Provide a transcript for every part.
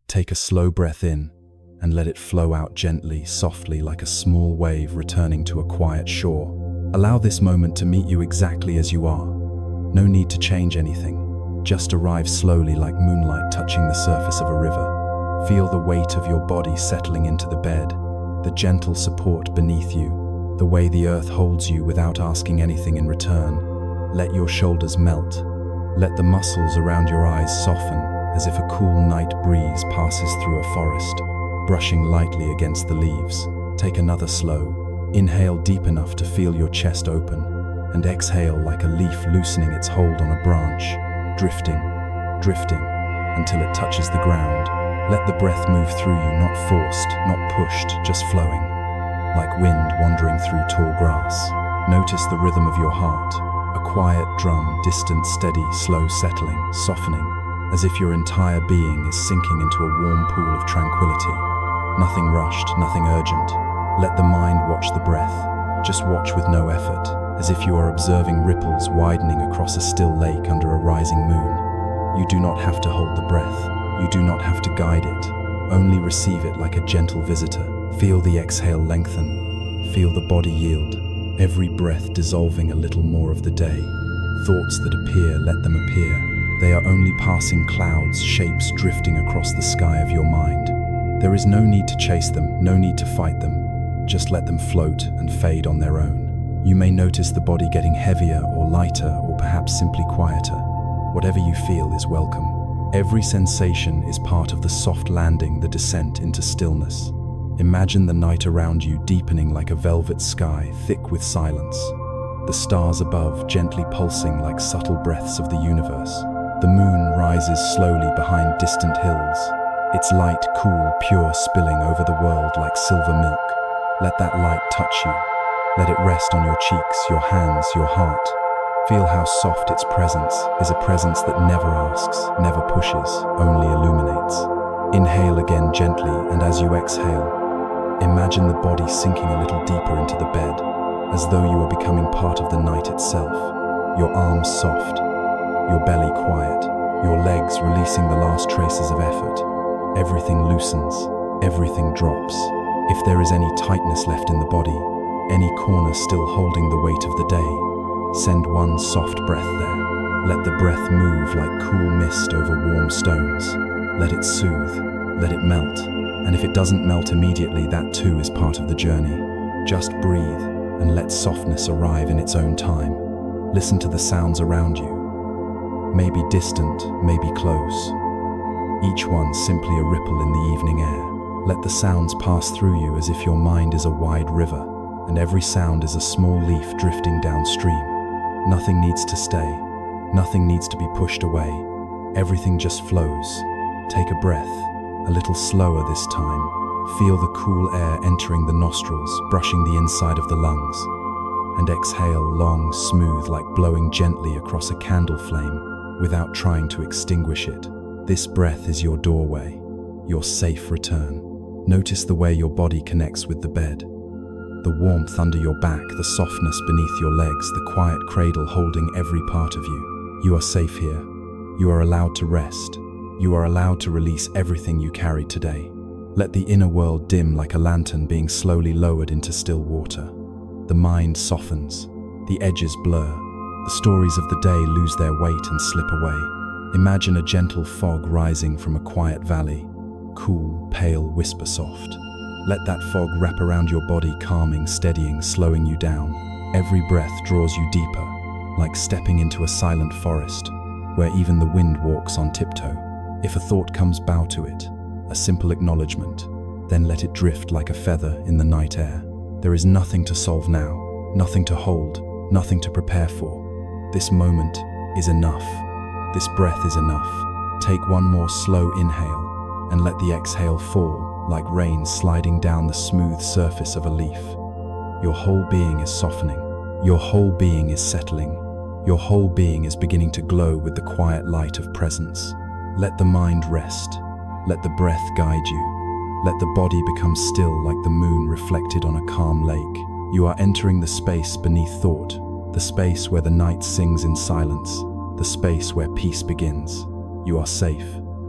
Take a slow breath in and let it flow out gently, softly, like a small wave returning to a quiet shore. Allow this moment to meet you exactly as you are. No need to change anything. Just arrive slowly like moonlight touching the surface of a river. Feel the weight of your body settling into the bed, the gentle support beneath you, the way the earth holds you without asking anything in return. Let your shoulders melt. Let the muscles around your eyes soften, as if a cool night breeze passes through a forest, brushing lightly against the leaves. Take another slow. Inhale deep enough to feel your chest open, and exhale like a leaf loosening its hold on a branch, drifting, drifting, until it touches the ground. Let the breath move through you, not forced, not pushed, just flowing, like wind wandering through tall grass. Notice the rhythm of your heart, a quiet drum, distant, steady, slow settling, softening, as if your entire being is sinking into a warm pool of tranquility. Nothing rushed, nothing urgent. Let the mind watch the breath. Just watch with no effort, as if you are observing ripples widening across a still lake under a rising moon. You do not have to hold the breath. You do not have to guide it. Only receive it like a gentle visitor. Feel the exhale lengthen. Feel the body yield. Every breath dissolving a little more of the day. Thoughts that appear, let them appear. They are only passing clouds, shapes drifting across the sky of your mind. There is no need to chase them, no need to fight them. Just let them float and fade on their own. You may notice the body getting heavier or lighter or perhaps simply quieter. Whatever you feel is welcome. Every sensation is part of the soft landing, the descent into stillness. Imagine the night around you deepening like a velvet sky, thick with silence. The stars above gently pulsing like subtle breaths of the universe. The moon rises slowly behind distant hills, its light cool, pure, spilling over the world like silver milk. Let that light touch you. Let it rest on your cheeks, your hands, your heart. Feel how soft its presence is, a presence that never asks, never pushes, only illuminates. Inhale again gently, and as you exhale, imagine the body sinking a little deeper into the bed, as though you are becoming part of the night itself. Your arms soft, your belly quiet, your legs releasing the last traces of effort. Everything loosens, everything drops. If there is any tightness left in the body, any corner still holding the weight of the day, send one soft breath there. Let the breath move like cool mist over warm stones. Let it soothe, let it melt. And if it doesn't melt immediately, that too is part of the journey. Just breathe and let softness arrive in its own time. Listen to the sounds around you. Maybe distant, maybe close. Each one simply a ripple in the evening air. Let the sounds pass through you as if your mind is a wide river, and every sound is a small leaf drifting downstream. Nothing needs to stay. Nothing needs to be pushed away. Everything just flows. Take a breath, a little slower this time. Feel the cool air entering the nostrils, brushing the inside of the lungs. And exhale long, smooth, like blowing gently across a candle flame without trying to extinguish it. This breath is your doorway, your safe return. Notice the way your body connects with the bed. The warmth under your back, the softness beneath your legs, the quiet cradle holding every part of you. You are safe here. You are allowed to rest. You are allowed to release everything you carried today. Let the inner world dim like a lantern being slowly lowered into still water. The mind softens. The edges blur. The stories of the day lose their weight and slip away. Imagine a gentle fog rising from a quiet valley. Cool, pale, whisper soft. Let that fog wrap around your body, calming, steadying, slowing you down. Every breath draws you deeper, like stepping into a silent forest, where even the wind walks on tiptoe. If a thought comes, bow to it, a simple acknowledgement, then let it drift like a feather in the night air. There is nothing to solve now, nothing to hold, nothing to prepare for. This moment is enough. This breath is enough. Take one more slow inhale, and let the exhale fall like rain sliding down the smooth surface of a leaf. Your whole being is softening. Your whole being is settling. Your whole being is beginning to glow with the quiet light of presence. Let the mind rest. Let the breath guide you. Let the body become still like the moon reflected on a calm lake. You are entering the space beneath thought, the space where the night sings in silence, the space where peace begins. You are safe.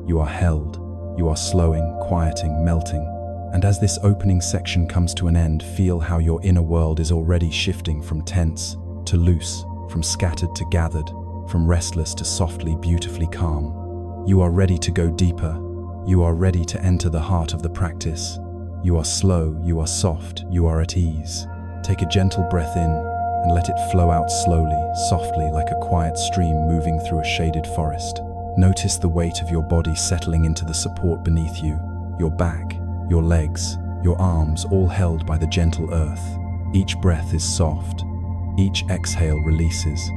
You are held. You are slowing, quieting, melting. And as this opening section comes to an end, feel how your inner world is already shifting from tense to loose, from scattered to gathered, from restless to softly, beautifully calm. You are ready to go deeper. You are ready to enter the heart of the practice. You are slow, you are soft, you are at ease. Take a gentle breath in and let it flow out slowly, softly, like a quiet stream moving through a shaded forest. Notice the weight of your body settling into the support beneath you, your back, your legs, your arms, all held by the gentle earth. Each breath is soft. Each exhale releases,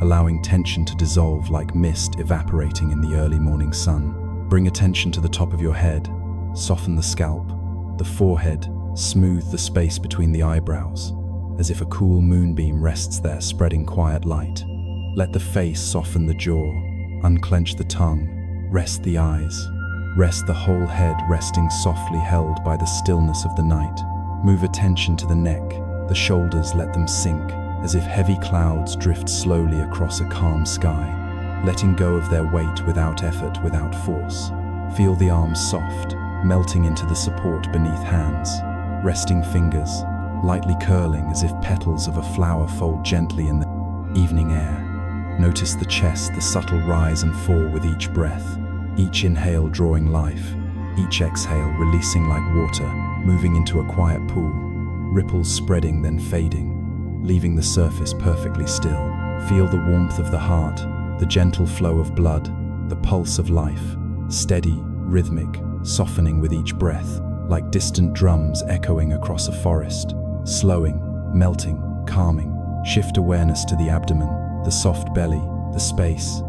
allowing tension to dissolve like mist evaporating in the early morning sun. Bring attention to the top of your head. Soften the scalp, the forehead, smooth the space between the eyebrows, as if a cool moonbeam rests there, spreading quiet light. Let the face soften the jaw, unclench the tongue, rest the eyes. Rest the whole head, resting softly, held by the stillness of the night. Move attention to the neck, the shoulders, let them sink, as if heavy clouds drift slowly across a calm sky, letting go of their weight without effort, without force. Feel the arms soft, melting into the support beneath hands. Resting fingers, lightly curling as if petals of a flower fold gently in the evening air. Notice the chest, the subtle rise and fall with each breath. Each inhale drawing life, each exhale releasing like water, moving into a quiet pool, ripples spreading then fading, leaving the surface perfectly still. Feel the warmth of the heart, the gentle flow of blood, the pulse of life, steady, rhythmic, softening with each breath, like distant drums echoing across a forest, slowing, melting, calming. Shift awareness to the abdomen, the soft belly, the space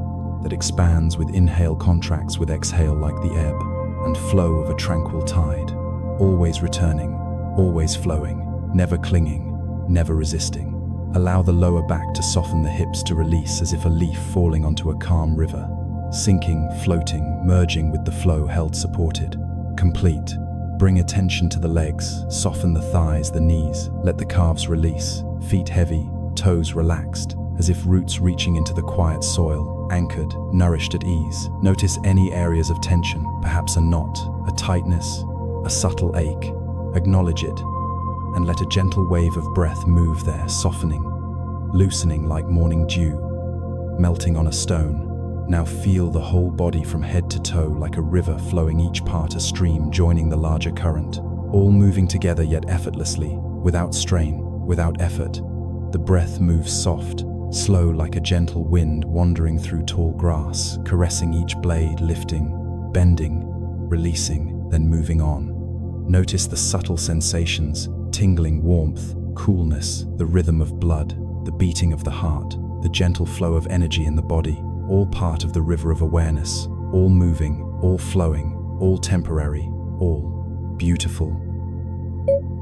that expands with inhale, contracts with exhale like the ebb and flow of a tranquil tide, always returning, always flowing, never clinging, never resisting. Allow the lower back to soften, the hips to release as if a leaf falling onto a calm river, sinking, floating, merging with the flow, held supported. Complete. Bring attention to the legs, soften the thighs, the knees, let the calves release, feet heavy, toes relaxed, as if roots reaching into the quiet soil, anchored, nourished at ease. Notice any areas of tension, perhaps a knot, a tightness, a subtle ache. Acknowledge it, and let a gentle wave of breath move there, softening, loosening like morning dew, melting on a stone. Now feel the whole body from head to toe like a river flowing, each part a stream joining the larger current, all moving together yet effortlessly, without strain, without effort. The breath moves soft, slow like a gentle wind wandering through tall grass, caressing each blade, lifting, bending, releasing, then moving on. Notice the subtle sensations, tingling warmth, coolness, the rhythm of blood, the beating of the heart, the gentle flow of energy in the body, all part of the river of awareness, all moving, all flowing, all temporary, all beautiful.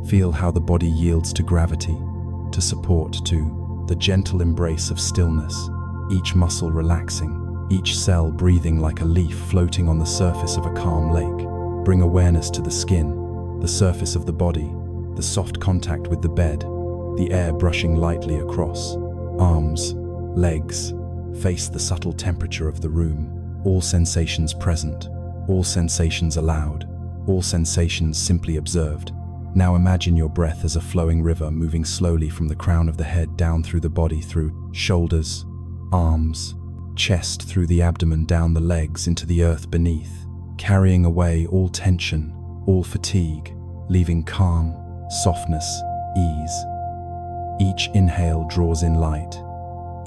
Feel how the body yields to gravity, to support, to the gentle embrace of stillness, each muscle relaxing, each cell breathing like a leaf floating on the surface of a calm lake. Bring awareness to the skin, the surface of the body, the soft contact with the bed, the air brushing lightly across, arms, legs, face, the subtle temperature of the room, all sensations present, all sensations allowed, all sensations simply observed. Now imagine your breath as a flowing river moving slowly from the crown of the head down through the body, through shoulders, arms, chest, through the abdomen, down the legs, into the earth beneath, carrying away all tension, all fatigue, leaving calm, softness, ease. Each inhale draws in light.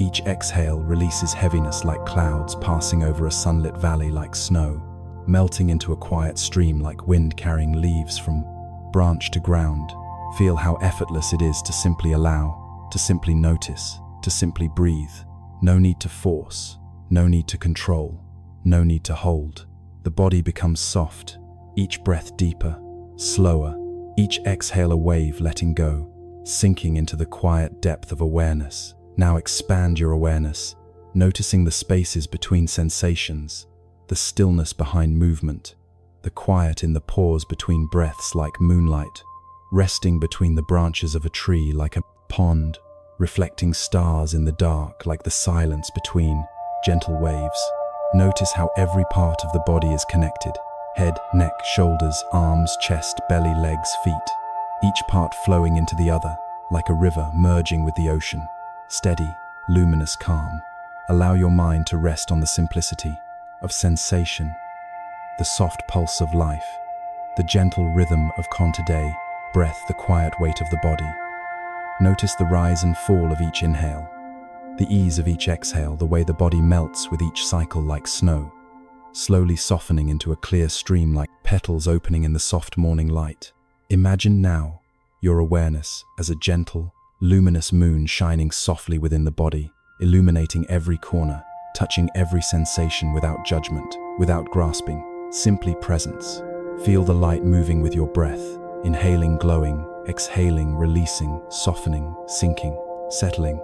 Each exhale releases heaviness like clouds passing over a sunlit valley, like snow, melting into a quiet stream like wind carrying leaves from branch to ground. Feel how effortless it is to simply allow, to simply notice, to simply breathe. No need to force, no need to control, no need to hold. The body becomes soft, each breath deeper, slower, each exhale a wave letting go, sinking into the quiet depth of awareness. Now expand your awareness, noticing the spaces between sensations, the stillness behind movement, the quiet in the pause between breaths like moonlight, resting between the branches of a tree like a pond, reflecting stars in the dark like the silence between gentle waves. Notice how every part of the body is connected, Head, neck, shoulders, arms, chest, belly, legs, feet. Each part flowing into the other, like a river merging with the ocean. Steady, luminous calm. Allow your mind to rest on the simplicity of sensation, the soft pulse of life, the gentle rhythm of day, breath, the quiet weight of the body. Notice the rise and fall of each inhale, the ease of each exhale, the way the body melts with each cycle like snow, slowly softening into a clear stream like petals opening in the soft morning light. Imagine now your awareness as a gentle, luminous moon shining softly within the body, illuminating every corner, touching every sensation without judgment, without grasping, simply presence. Feel the light moving with your breath, inhaling, glowing, exhaling, releasing, softening, sinking, settling.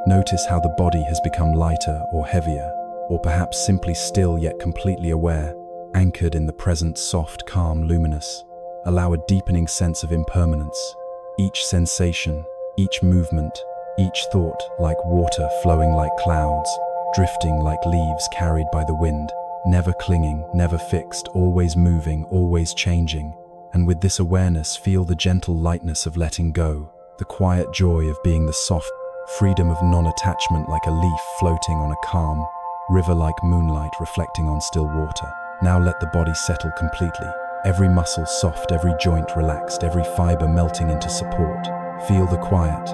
Notice how the body has become lighter or heavier, or perhaps simply still yet completely aware, anchored in the present, soft, calm, luminous. Allow a deepening sense of impermanence. Each sensation, each movement, each thought like water flowing like clouds, drifting like leaves carried by the wind, never clinging, never fixed, always moving, always changing. And with this awareness, feel the gentle lightness of letting go, the quiet joy of being, the soft freedom of non-attachment, like a leaf floating on a calm river, like moonlight reflecting on still water. Now let the body settle completely. Every muscle soft, every joint relaxed, every fiber melting into support. Feel the quiet,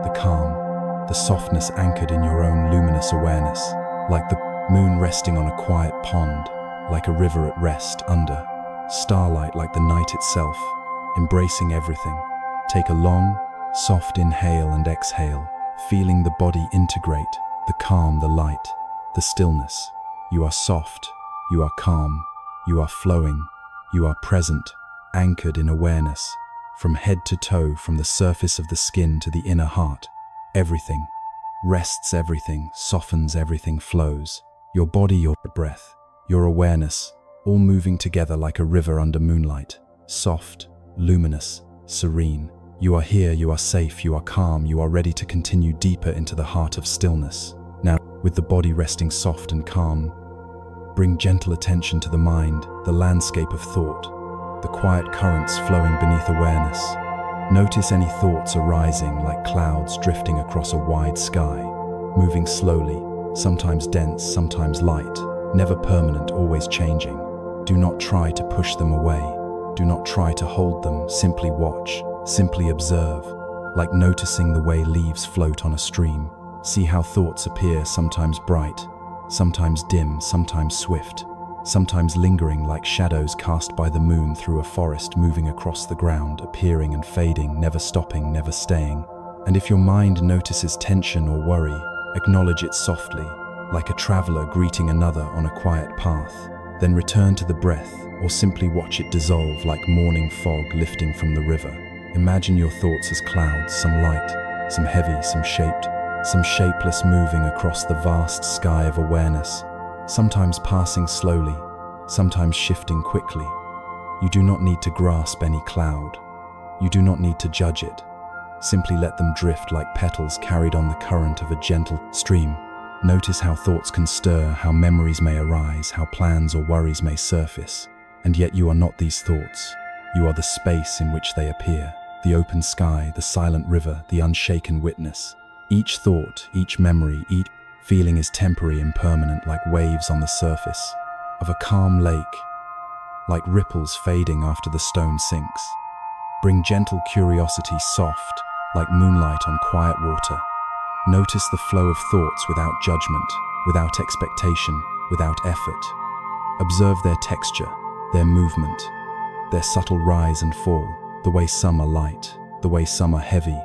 the calm, the softness anchored in your own luminous awareness, like the moon resting on a quiet pond, like a river at rest under starlight, like the night itself, embracing everything. Take a long, soft inhale and exhale, feeling the body integrate, the calm, the light, the stillness. You are soft, you are calm, you are flowing, you are present, anchored in awareness, from head to toe, from the surface of the skin to the inner heart. Everything rests, everything softens, everything flows. Your body, your breath, your awareness, all moving together like a river under moonlight. Soft, luminous, serene. You are here, you are safe, you are calm, you are ready to continue deeper into the heart of stillness. Now, with the body resting soft and calm, bring gentle attention to the mind, the landscape of thought, the quiet currents flowing beneath awareness. Notice any thoughts arising like clouds drifting across a wide sky, moving slowly, sometimes dense, sometimes light, never permanent, always changing. Do not try to push them away. Do not try to hold them. Simply watch, simply observe, like noticing the way leaves float on a stream. See how thoughts appear, sometimes bright, sometimes dim, sometimes swift, sometimes lingering like shadows cast by the moon through a forest, moving across the ground, appearing and fading, never stopping, never staying. And if your mind notices tension or worry, acknowledge it softly, like a traveler greeting another on a quiet path. Then return to the breath, or simply watch it dissolve like morning fog lifting from the river. Imagine your thoughts as clouds, some light, some heavy, some shaped, some shapeless, moving across the vast sky of awareness, sometimes passing slowly, sometimes shifting quickly. You do not need to grasp any cloud. You do not need to judge it. Simply let them drift like petals carried on the current of a gentle stream. Notice how thoughts can stir, how memories may arise, how plans or worries may surface. And yet you are not these thoughts. You are the space in which they appear, the open sky, the silent river, the unshaken witness. Each thought, each memory, each feeling is temporary and permanent, like waves on the surface of a calm lake, like ripples fading after the stone sinks. Bring gentle curiosity, soft, like moonlight on quiet water. Notice the flow of thoughts without judgment, without expectation, without effort. Observe their texture, their movement, their subtle rise and fall, the way some are light, the way some are heavy,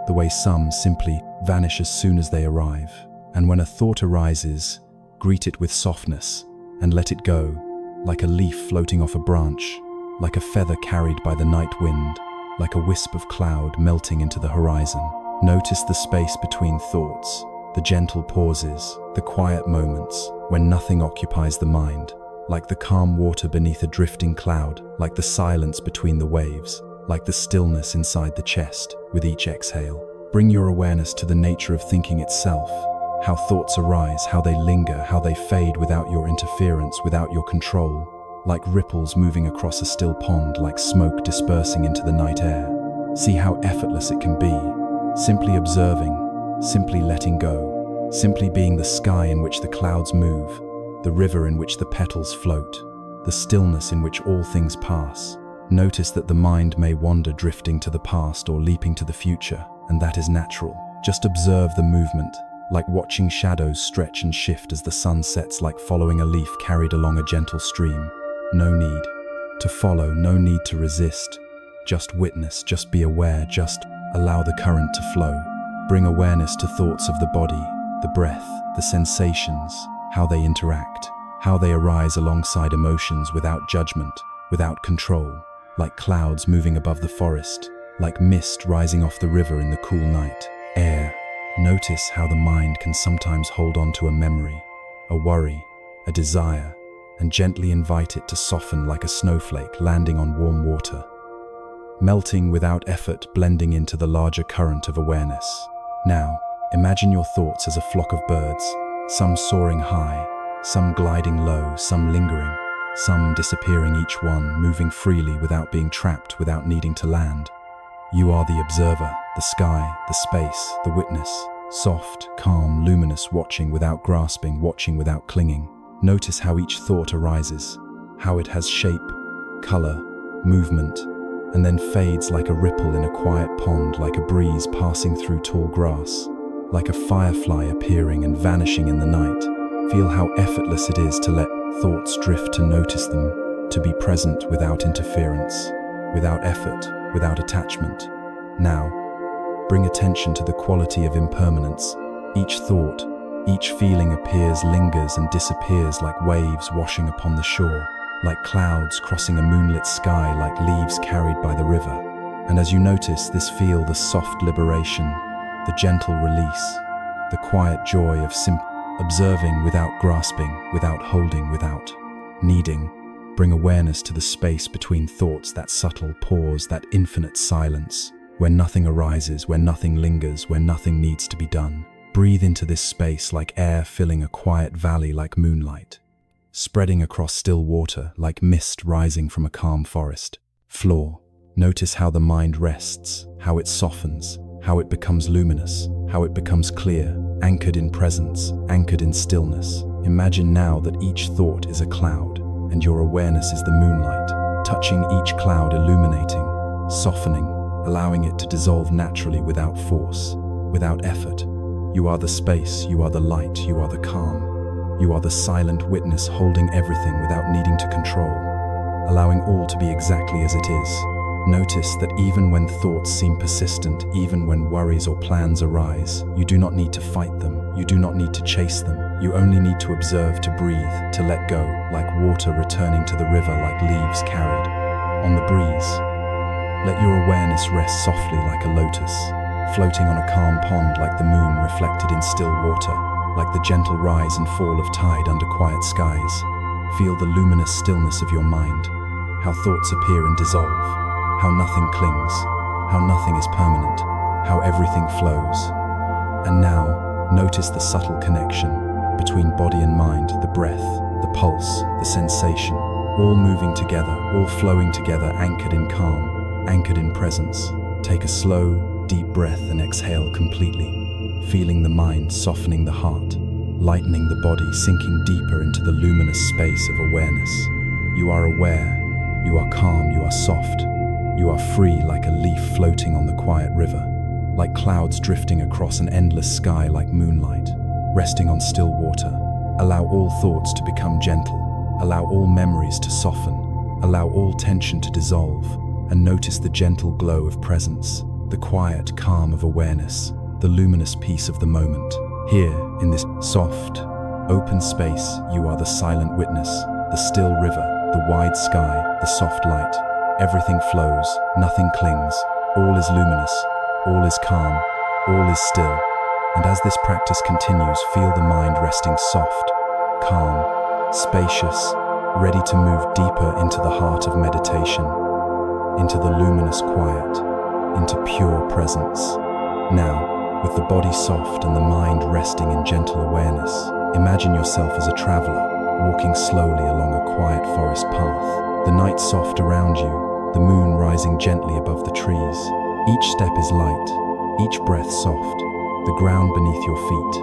the way some simply vanish as soon as they arrive. And when a thought arises, greet it with softness and let it go, like a leaf floating off a branch, like a feather carried by the night wind, like a wisp of cloud melting into the horizon. Notice the space between thoughts, the gentle pauses, the quiet moments when nothing occupies the mind, like the calm water beneath a drifting cloud, like the silence between the waves, like the stillness inside the chest with each exhale. Bring your awareness to the nature of thinking itself, how thoughts arise, how they linger, how they fade without your interference, without your control. like ripples moving across a still pond, like smoke dispersing into the night air. See how effortless it can be, simply observing, simply letting go, simply being the sky in which the clouds move, the river in which the petals float, the stillness in which all things pass. Notice that the mind may wander, drifting to the past or leaping to the future, and that is natural. Just observe the movement, like watching shadows stretch and shift as the sun sets, like following a leaf carried along a gentle stream. No need to follow, no need to resist. Just witness, just be aware, just allow the current to flow. Bring awareness to thoughts of the body, the breath, the sensations, how they interact, how they arise alongside emotions without judgment, without control, like clouds moving above the forest, like mist rising off the river in the cool night air. Notice how the mind can sometimes hold on to a memory, a worry, a desire, and gently invite it to soften like a snowflake landing on warm water, melting without effort, blending into the larger current of awareness. Now, imagine your thoughts as a flock of birds, some soaring high, some gliding low, some lingering, some disappearing, each one moving freely without being trapped, without needing to land. You are the observer, the sky, the space, the witness, soft, calm, luminous, watching without grasping, watching without clinging. Notice how each thought arises, how it has shape, color, movement, and then fades like a ripple in a quiet pond, like a breeze passing through tall grass, like a firefly appearing and vanishing in the night. Feel how effortless it is to let thoughts drift, to notice them, to be present without interference, without effort, without attachment. Now, bring attention to the quality of impermanence. Each thought, each feeling appears, lingers, and disappears like waves washing upon the shore, like clouds crossing a moonlit sky, like leaves carried by the river. And as you notice this, feel the soft liberation, the gentle release, the quiet joy of observing without grasping, without holding, without needing. Bring awareness to the space between thoughts, that subtle pause, that infinite silence, where nothing arises, where nothing lingers, where nothing needs to be done. Breathe into this space like air filling a quiet valley, like moonlight, spreading across still water, like mist rising from a calm forest floor. Notice how the mind rests, how it softens, how it becomes luminous, how it becomes clear, anchored in presence, anchored in stillness. Imagine now that each thought is a cloud, and your awareness is the moonlight, touching each cloud, illuminating, softening, allowing it to dissolve naturally without force, without effort. You are the space, you are the light, you are the calm. You are the silent witness, holding everything without needing to control, allowing all to be exactly as it is. Notice that even when thoughts seem persistent, even when worries or plans arise, you do not need to fight them, you do not need to chase them. You only need to observe, to breathe, to let go, like water returning to the river, like leaves carried on the breeze. Let your awareness rest softly like a lotus, floating on a calm pond, like the moon reflected in still water, like the gentle rise and fall of tide under quiet skies. Feel the luminous stillness of your mind, how thoughts appear and dissolve, how nothing clings, how nothing is permanent, how everything flows. And now, notice the subtle connection between body and mind, the breath, the pulse, the sensation, all moving together, all flowing together, anchored in calm, anchored in presence. Take a slow, deep breath and exhale completely, feeling the mind softening the heart, lightening the body, sinking deeper into the luminous space of awareness. You are aware, you are calm, you are soft. You are free like a leaf floating on the quiet river, like clouds drifting across an endless sky, like moonlight, resting on still water. Allow all thoughts to become gentle, allow all memories to soften, allow all tension to dissolve, and notice the gentle glow of presence, the quiet calm of awareness, the luminous peace of the moment. Here, in this soft, open space, you are the silent witness, the still river, the wide sky, the soft light. Everything flows, nothing clings, all is luminous, all is calm, all is still. And as this practice continues, feel the mind resting soft, calm, spacious, ready to move deeper into the heart of meditation, into the luminous quiet, into pure presence. Now, with the body soft and the mind resting in gentle awareness, imagine yourself as a traveler, walking slowly along a quiet forest path. The night soft around you, the moon rising gently above the trees. Each step is light, each breath soft, the ground beneath your feet,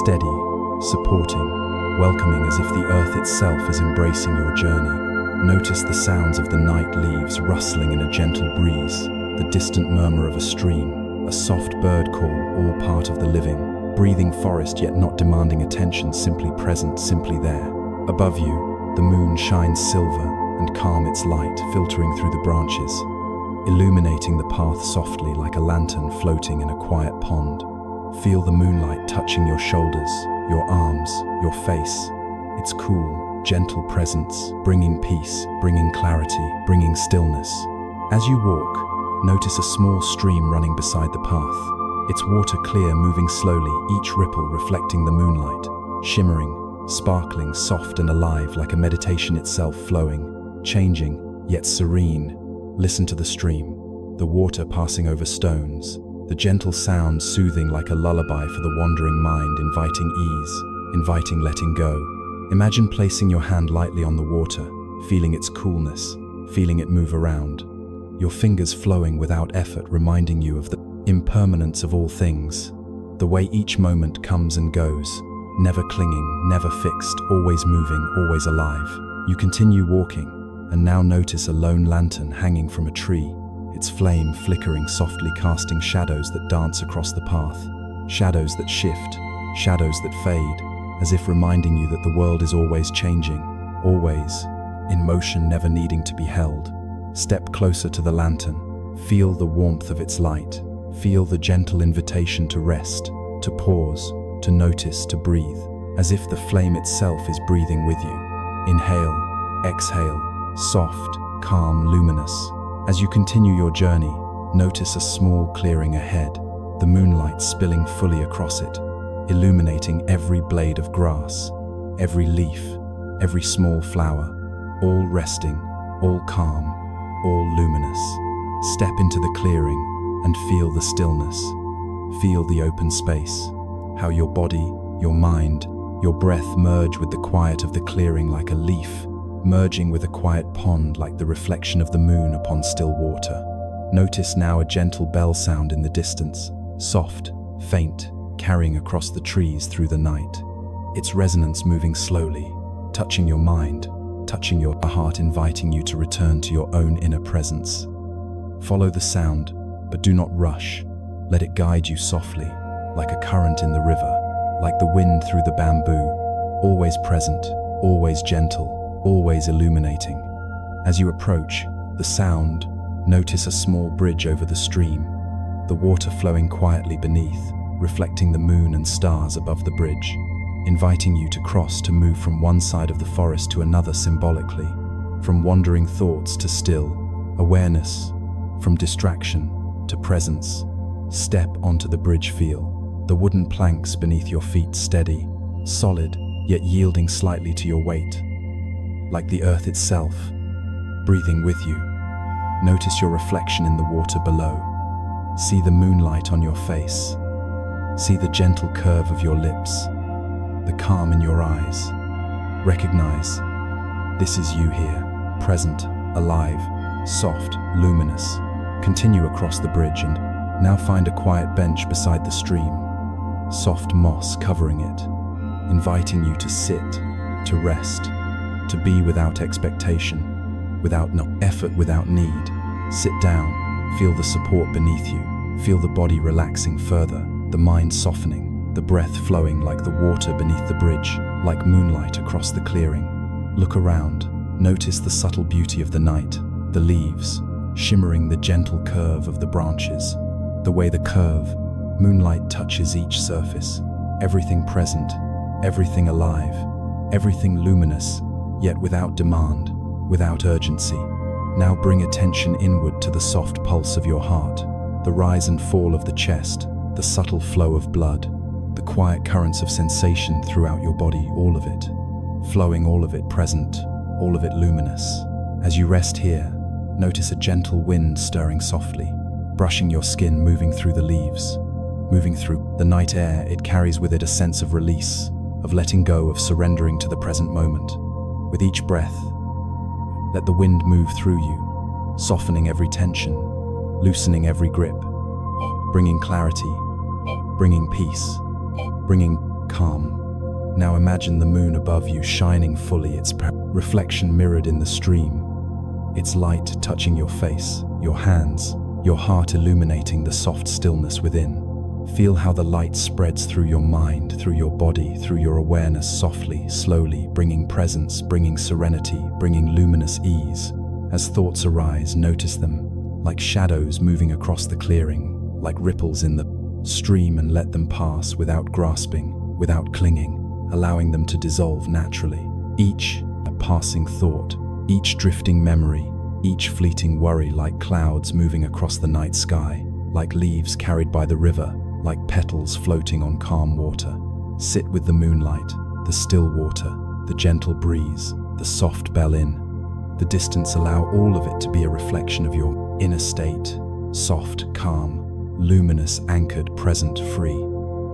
steady, supporting, welcoming as if the earth itself is embracing your journey. Notice the sounds of the night leaves rustling in a gentle breeze, the distant murmur of a stream, a soft bird call, all part of the living, breathing forest yet not demanding attention, simply present, simply there. Above you, the moon shines silver and calm, its light filtering through the branches, illuminating the path softly like a lantern floating in a quiet pond. Feel the moonlight touching your shoulders, your arms, your face. Its cool, gentle presence, bringing peace, bringing clarity, bringing stillness. As you walk, notice a small stream running beside the path, its water clear, moving slowly, each ripple reflecting the moonlight, shimmering, sparkling, soft and alive like a meditation itself, flowing, changing, yet serene. Listen to the stream, the water passing over stones, the gentle sound soothing like a lullaby for the wandering mind, inviting ease, inviting letting go. Imagine placing your hand lightly on the water, feeling its coolness, feeling it move around, your fingers flowing without effort, reminding you of the impermanence of all things, the way each moment comes and goes, never clinging, never fixed, always moving, always alive. You continue walking, and now notice a lone lantern hanging from a tree, its flame flickering softly, casting shadows that dance across the path, shadows that shift, shadows that fade, as if reminding you that the world is always changing, always in motion, never needing to be held. Step closer to the lantern, feel the warmth of its light, feel the gentle invitation to rest, to pause, to notice, to breathe, as if the flame itself is breathing with you. Inhale, exhale, soft, calm, luminous. As you continue your journey, notice a small clearing ahead, the moonlight spilling fully across it, illuminating every blade of grass, every leaf, every small flower, all resting, all calm, all luminous. Step into the clearing and feel the stillness. Feel the open space, how your body, your mind, your breath merge with the quiet of the clearing, like a leaf merging with a quiet pond, like the reflection of the moon upon still water. Notice now a gentle bell sound in the distance, soft, faint, carrying across the trees through the night. Its resonance moving slowly, touching your mind, touching your heart, inviting you to return to your own inner presence. Follow the sound, but do not rush. Let it guide you softly, like a current in the river, like the wind through the bamboo, always present, always gentle, always illuminating. As you approach the sound, notice a small bridge over the stream, the water flowing quietly beneath, reflecting the moon and stars above the bridge, inviting you to cross, to move from one side of the forest to another symbolically, from wandering thoughts to still awareness, from distraction to presence. Step onto the bridge, feel the wooden planks beneath your feet, steady, solid, yet yielding slightly to your weight, like the earth itself, breathing with you. Notice your reflection in the water below. See the moonlight on your face. See the gentle curve of your lips, the calm in your eyes. Recognize, this is you here, present, alive, soft, luminous. Continue across the bridge and now find a quiet bench beside the stream, soft moss covering it, inviting you to sit, to rest, to be without expectation, without effort, without need. Sit down, feel the support beneath you, feel the body relaxing further, the mind softening, the breath flowing like the water beneath the bridge, like moonlight across the clearing. Look around, notice the subtle beauty of the night, the leaves, shimmering, the gentle curve of the branches, the way the curve, moonlight touches each surface, everything present, everything alive, everything luminous, yet without demand, without urgency. Now bring attention inward to the soft pulse of your heart, the rise and fall of the chest, the subtle flow of blood, the quiet currents of sensation throughout your body, all of it, flowing, all of it present, all of it luminous. As you rest here, notice a gentle wind stirring softly, brushing your skin, moving through the leaves, moving through the night air. It carries with it a sense of release, of letting go, of surrendering to the present moment. With each breath, let the wind move through you, softening every tension, loosening every grip, bringing clarity, bringing peace, bringing calm. Now imagine the moon above you shining fully, its reflection mirrored in the stream, its light touching your face, your hands, your heart illuminating the soft stillness within. Feel how the light spreads through your mind, through your body, through your awareness, softly, slowly, bringing presence, bringing serenity, bringing luminous ease. As thoughts arise, notice them, like shadows moving across the clearing, like ripples in the stream, and let them pass without grasping, without clinging, allowing them to dissolve naturally. Each a passing thought, each drifting memory, each fleeting worry, like clouds moving across the night sky, like leaves carried by the river, like petals floating on calm water. Sit with the moonlight, the still water, the gentle breeze, the soft bell in the distance. Allow all of it to be a reflection of your inner state, soft, calm, luminous, anchored, present, free.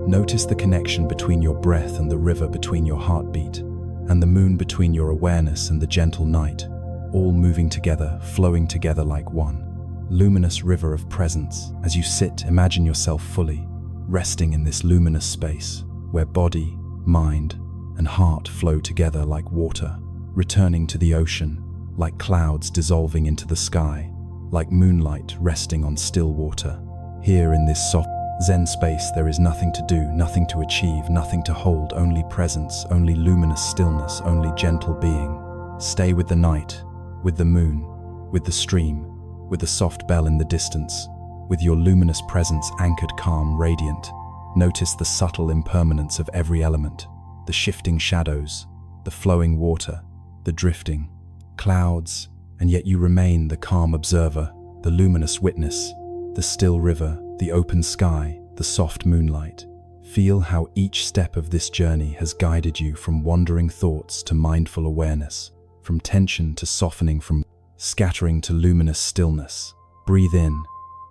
Notice the connection between your breath and the river, between your heartbeat and the moon, between your awareness and the gentle night, all moving together, flowing together like one luminous river of presence. As you sit, imagine yourself fully resting in this luminous space where body, mind, and heart flow together like water, returning to the ocean, like clouds dissolving into the sky, like moonlight resting on still water. Here in this soft Zen space, there is nothing to do, nothing to achieve, nothing to hold, only presence, only luminous stillness, only gentle being. Stay with the night, with the moon, with the stream, with the soft bell in the distance, with your luminous presence anchored, calm, radiant. Notice the subtle impermanence of every element, the shifting shadows, the flowing water, the drifting clouds, and yet you remain the calm observer, the luminous witness, the still river, the open sky, the soft moonlight. Feel how each step of this journey has guided you from wandering thoughts to mindful awareness, from tension to softening, from scattering to luminous stillness. Breathe in,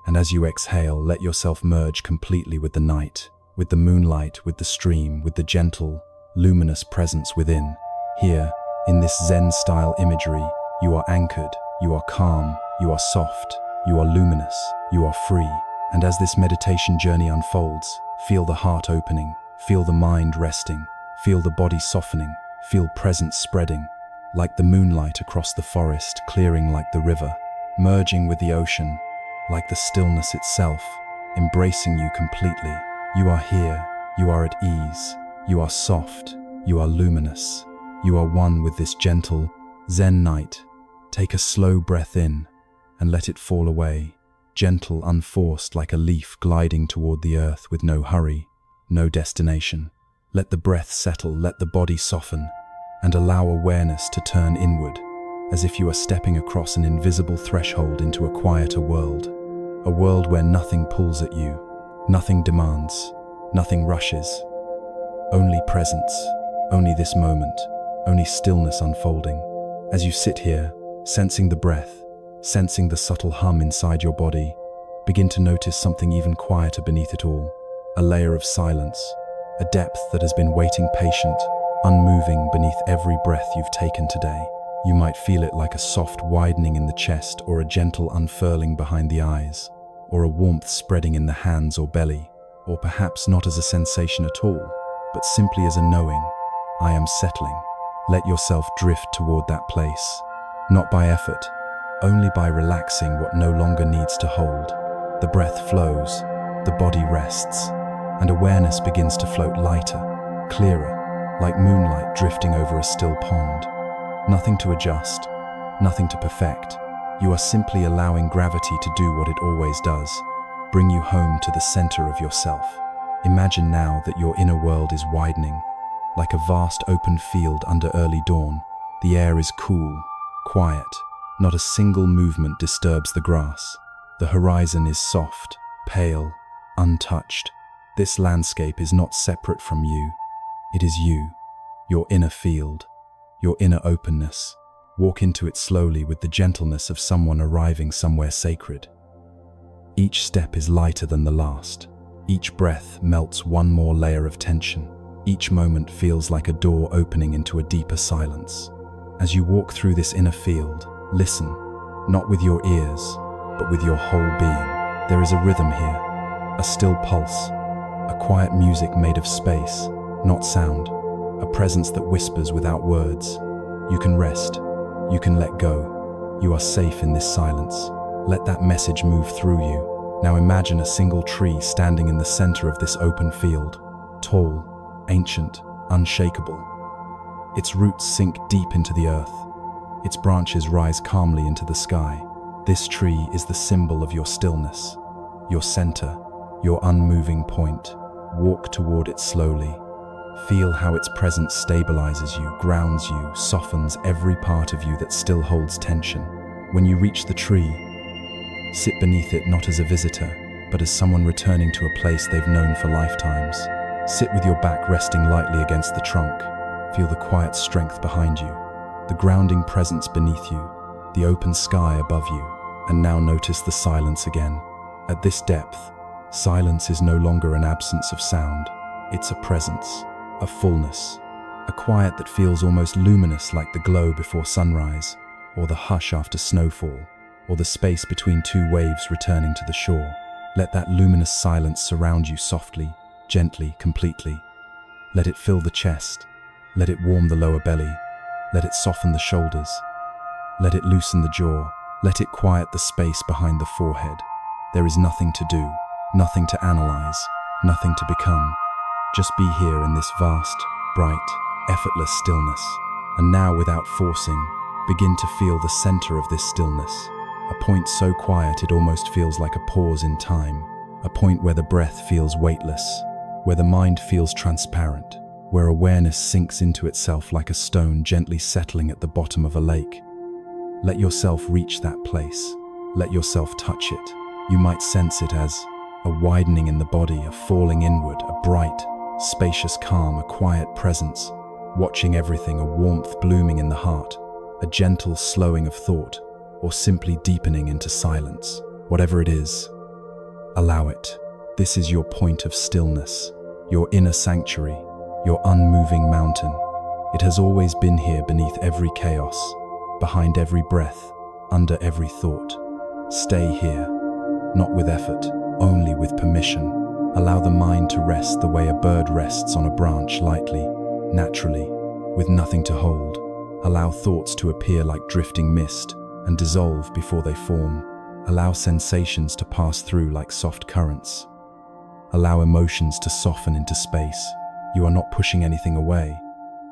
and as you exhale, let yourself merge completely with the night, with the moonlight, with the stream, with the gentle, luminous presence within. Here, in this Zen-style imagery, you are anchored, you are calm, you are soft, you are luminous, you are free. And as this meditation journey unfolds, feel the heart opening, feel the mind resting, feel the body softening, feel presence spreading, like the moonlight across the forest, clearing like the river, merging with the ocean, like the stillness itself, embracing you completely. You are here, you are at ease, you are soft, you are luminous, you are one with this gentle Zen night. Take a slow breath in and let it fall away, gentle, unforced, like a leaf gliding toward the earth with no hurry, no destination. Let the breath settle, let the body soften, and allow awareness to turn inward, as if you are stepping across an invisible threshold into a quieter world, a world where nothing pulls at you, nothing demands, nothing rushes, only presence, only this moment, only stillness unfolding. As you sit here, sensing the breath, sensing the subtle hum inside your body, begin to notice something even quieter beneath it all, a layer of silence, a depth that has been waiting patient, unmoving beneath every breath you've taken today. You might feel it like a soft widening in the chest, or a gentle unfurling behind the eyes, or a warmth spreading in the hands or belly, or perhaps not as a sensation at all, but simply as a knowing. I am settling. Let yourself drift toward that place, not by effort, only by relaxing what no longer needs to hold. The breath flows, the body rests, and awareness begins to float lighter, clearer, like moonlight drifting over a still pond. Nothing to adjust, nothing to perfect. You are simply allowing gravity to do what it always does, bring you home to the center of yourself. Imagine now that your inner world is widening, like a vast open field under early dawn. The air is cool, quiet, not a single movement disturbs the grass. The horizon is soft, pale, untouched. This landscape is not separate from you. It is you, your inner field, your inner openness. Walk into it slowly with the gentleness of someone arriving somewhere sacred. Each step is lighter than the last. Each breath melts one more layer of tension. Each moment feels like a door opening into a deeper silence. As you walk through this inner field, listen, not with your ears, but with your whole being. There is a rhythm here, a still pulse, a quiet music made of space, not sound, a presence that whispers without words. You can rest, you can let go. You are safe in this silence. Let that message move through you. Now imagine a single tree standing in the center of this open field, tall, ancient, unshakable. Its roots sink deep into the earth. Its branches rise calmly into the sky. This tree is the symbol of your stillness, your center, your unmoving point. Walk toward it slowly. Feel how its presence stabilizes you, grounds you, softens every part of you that still holds tension. When you reach the tree, sit beneath it not as a visitor, but as someone returning to a place they've known for lifetimes. Sit with your back resting lightly against the trunk. Feel the quiet strength behind you, the grounding presence beneath you, the open sky above you. And now notice the silence again. At this depth, silence is no longer an absence of sound. It's a presence, a fullness, a quiet that feels almost luminous, like the glow before sunrise, or the hush after snowfall, or the space between two waves returning to the shore. Let that luminous silence surround you softly, gently, completely. Let it fill the chest. Let it warm the lower belly. Let it soften the shoulders. Let it loosen the jaw. Let it quiet the space behind the forehead. There is nothing to do, nothing to analyze, nothing to become. Just be here in this vast, bright, effortless stillness. And now, without forcing, begin to feel the center of this stillness. A point so quiet it almost feels like a pause in time. A point where the breath feels weightless, where the mind feels transparent, where awareness sinks into itself like a stone gently settling at the bottom of a lake. Let yourself reach that place. Let yourself touch it. You might sense it as a widening in the body, a falling inward, a bright, spacious calm, a quiet presence, watching everything, a warmth blooming in the heart, a gentle slowing of thought, or simply deepening into silence. Whatever it is, allow it. This is your point of stillness, your inner sanctuary, your unmoving mountain. It has always been here beneath every chaos, behind every breath, under every thought. Stay here, not with effort, only with permission. Allow the mind to rest the way a bird rests on a branch, lightly, naturally, with nothing to hold. Allow thoughts to appear like drifting mist and dissolve before they form. Allow sensations to pass through like soft currents. Allow emotions to soften into space. You are not pushing anything away.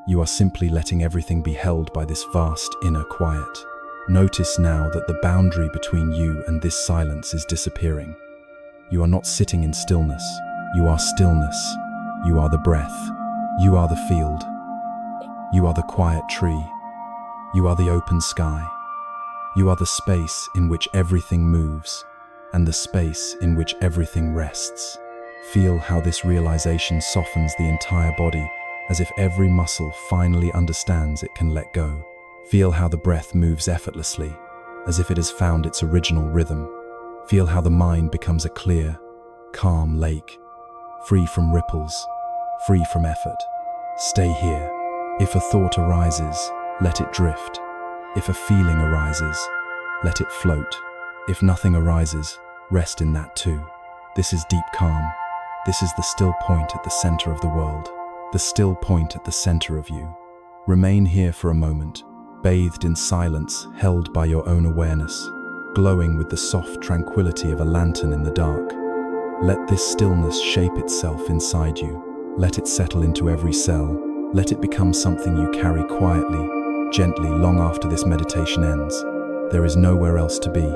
You are simply letting everything be held by this vast inner quiet. Notice now that the boundary between you and this silence is disappearing. You are not sitting in stillness. You are stillness. You are the breath. You are the field. You are the quiet tree. You are the open sky. You are the space in which everything moves, and the space in which everything rests. Feel how this realization softens the entire body, as if every muscle finally understands it can let go. Feel how the breath moves effortlessly, as if it has found its original rhythm. Feel how the mind becomes a clear, calm lake, free from ripples, free from effort. Stay here. If a thought arises, let it drift. If a feeling arises, let it float. If nothing arises, rest in that too. This is deep calm. This is the still point at the center of the world. The still point at the center of you. Remain here for a moment, bathed in silence, held by your own awareness, glowing with the soft tranquility of a lantern in the dark. Let this stillness shape itself inside you. Let it settle into every cell. Let it become something you carry quietly, gently, long after this meditation ends. There is nowhere else to be,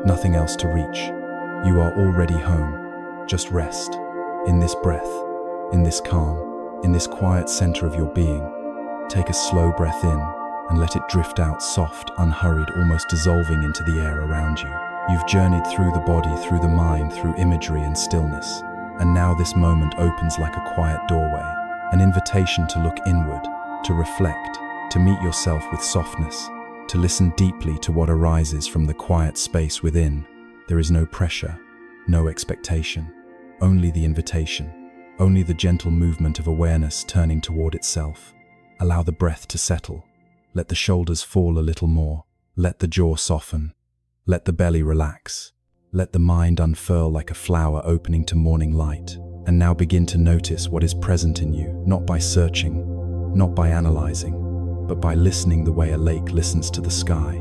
nothing else to reach. You are already home. Just rest. In this breath, in this calm, in this quiet center of your being. Take a slow breath in and let it drift out soft, unhurried, almost dissolving into the air around you. You've journeyed through the body, through the mind, through imagery and stillness. And now this moment opens like a quiet doorway, an invitation to look inward, to reflect, to meet yourself with softness, to listen deeply to what arises from the quiet space within. There is no pressure, no expectation, only the invitation. only the gentle movement of awareness turning toward itself. Allow the breath to settle. Let the shoulders fall a little more. Let the jaw soften. Let the belly relax. Let the mind unfurl like a flower opening to morning light. And now begin to notice what is present in you, not by searching, not by analyzing, but by listening the way a lake listens to the sky,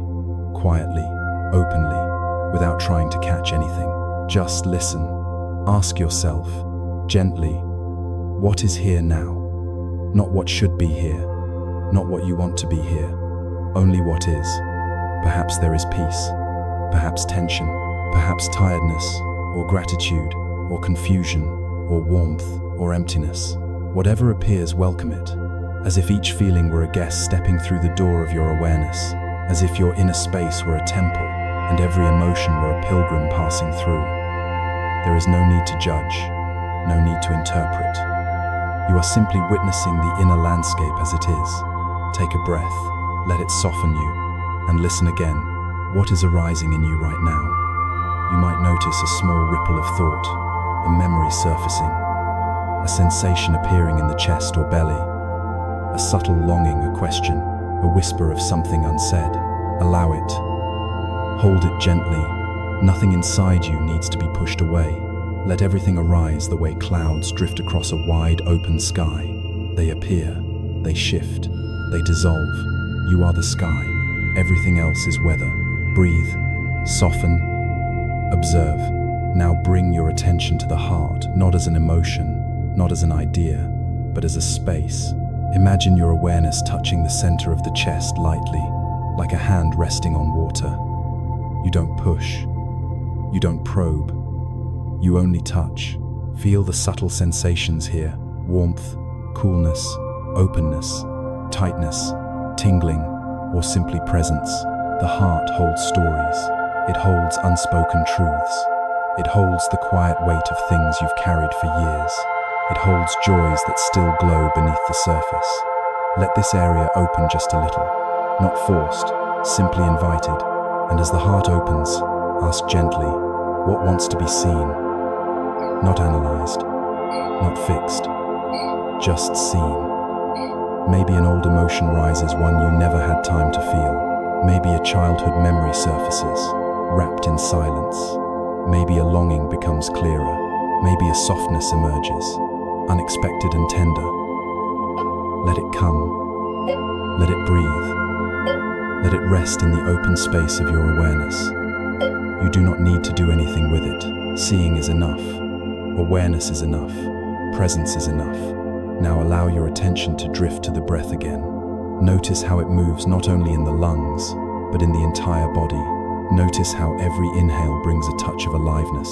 quietly, openly, without trying to catch anything. Just listen. Ask yourself, gently, what is here now? Not what should be here, not what you want to be here, only what is. Perhaps there is peace, perhaps tension, perhaps tiredness, or gratitude, or confusion, or warmth, or emptiness. Whatever appears, welcome it, as if each feeling were a guest stepping through the door of your awareness, as if your inner space were a temple, and every emotion were a pilgrim passing through. There is no need to judge, no need to interpret. You are simply witnessing the inner landscape as it is. Take a breath, let it soften you, and listen again. What is arising in you right now? You might notice a small ripple of thought, a memory surfacing, a sensation appearing in the chest or belly, a subtle longing, a question, a whisper of something unsaid. Allow it. Hold it gently. Nothing inside you needs to be pushed away. Let everything arise the way clouds drift across a wide open sky. They appear, they shift, they dissolve. You are the sky. Everything else is weather. Breathe, soften, observe. Now bring your attention to the heart, not as an emotion, not as an idea, but as a space. Imagine your awareness touching the center of the chest lightly, like a hand resting on water. You don't push. You don't probe. You only touch. Feel the subtle sensations here: warmth, coolness, openness, tightness, tingling, or simply presence. The heart holds stories. It holds unspoken truths. It holds the quiet weight of things you've carried for years. It holds joys that still glow beneath the surface. Let this area open just a little, not forced, simply invited. And as the heart opens, ask gently, what wants to be seen? Not analyzed, not fixed, just seen. Maybe an old emotion rises, one you never had time to feel. Maybe a childhood memory surfaces, wrapped in silence. Maybe a longing becomes clearer. Maybe a softness emerges, unexpected and tender. Let it come. Let it breathe. Let it rest in the open space of your awareness. You do not need to do anything with it. Seeing is enough. Awareness is enough. Presence is enough. Now allow your attention to drift to the breath again. Notice how it moves not only in the lungs, but in the entire body. Notice how every inhale brings a touch of aliveness,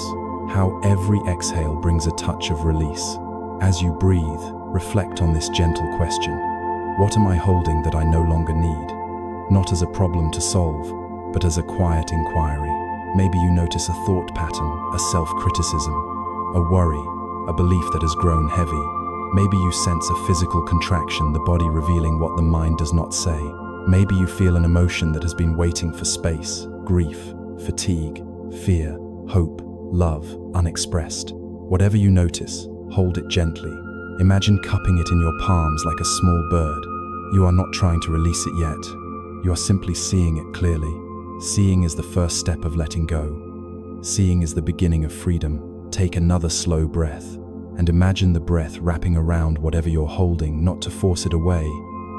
how every exhale brings a touch of release. As you breathe, reflect on this gentle question. What am I holding that I no longer need? Not as a problem to solve, but as a quiet inquiry. Maybe you notice a thought pattern, a self-criticism, a worry, a belief that has grown heavy. Maybe you sense a physical contraction, the body revealing what the mind does not say. Maybe you feel an emotion that has been waiting for space, grief, fatigue, fear, hope, love, unexpressed. Whatever you notice, hold it gently. Imagine cupping it in your palms like a small bird. You are not trying to release it yet. You are simply seeing it clearly. Seeing is the first step of letting go. Seeing is the beginning of freedom. Take another slow breath, and imagine the breath wrapping around whatever you're holding, not to force it away,